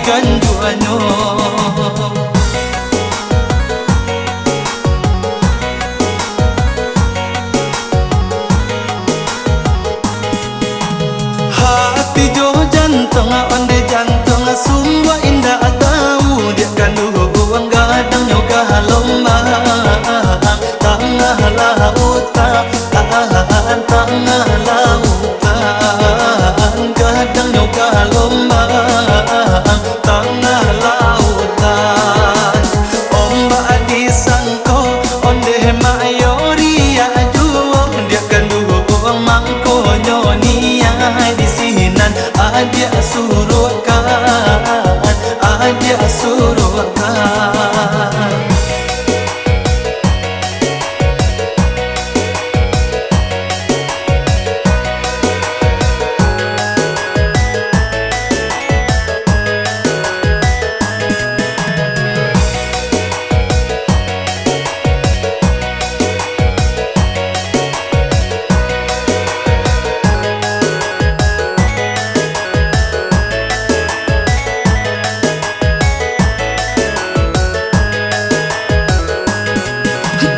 ganduanyo. Hati jo jantung onde jantung sungguh indah tahu dia ganduan gadang yoga lomba tengah lautan tengah lautan gadang yoga lomba tengah lautan ombak disangko onde mayoria juo dia ganduan mangko nyonia di sinan adia suruhkan adia suruhkan.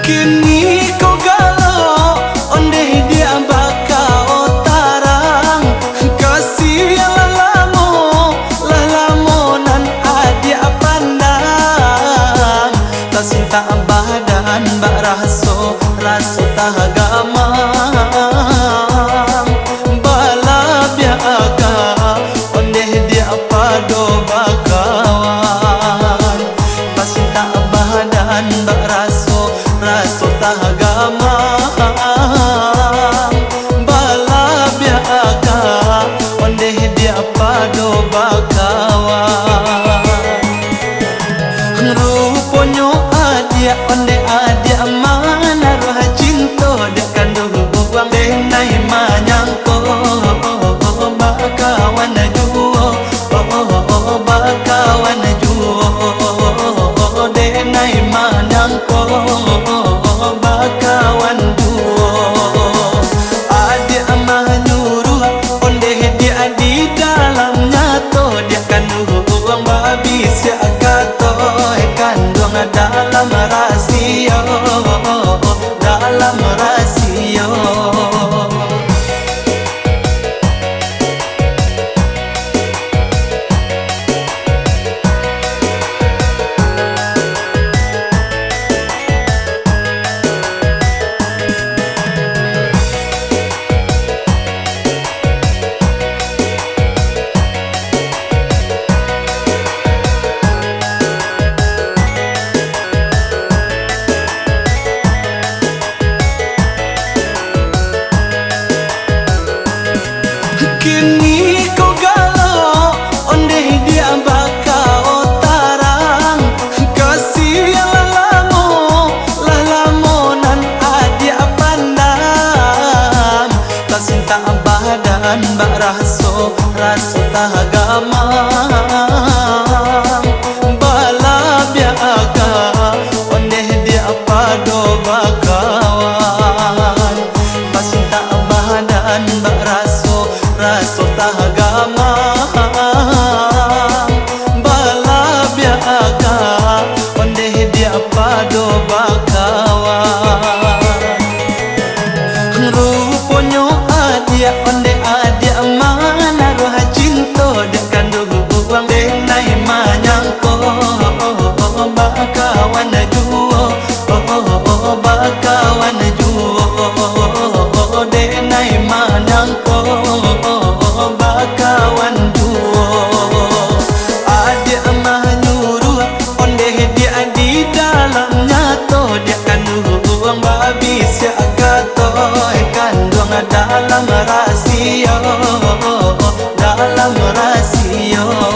Kini kau galau onde dia bakal tarang kasih lalamonan adia pandang tak cinta badan bak raso tagamang bala biaga onde dia pado bakawan tak cinta badan bak raso tagamang bala biaga onde dia pado bakawan ruponyo adia onde adia mana roh cinta dia kanduang denai manyangko bakawan juo bakawan juo denai manyangko bakawan duo adia menyuruh onde dia di dalam nyato dia kanduang babi siakato kandung dalam rasio dalam rasio. Kini kau galau onde dia bakal tarang kasih lalamonan adia pandang tak cinta badan bak raso tagamang bala biaga onde dia pado bakawan tak cinta badan bak raso tagamang bala biaga onde dia pado bakawan ruponyo adia onde adia mana roh cinta dia kanduang denai manyangko bakawan juo bakawan juo denai manyangko bakawan duo adia menyuruh onde dia di dalam nyato dia kanduang babi siakato kandung dalam rasio dalam rasio.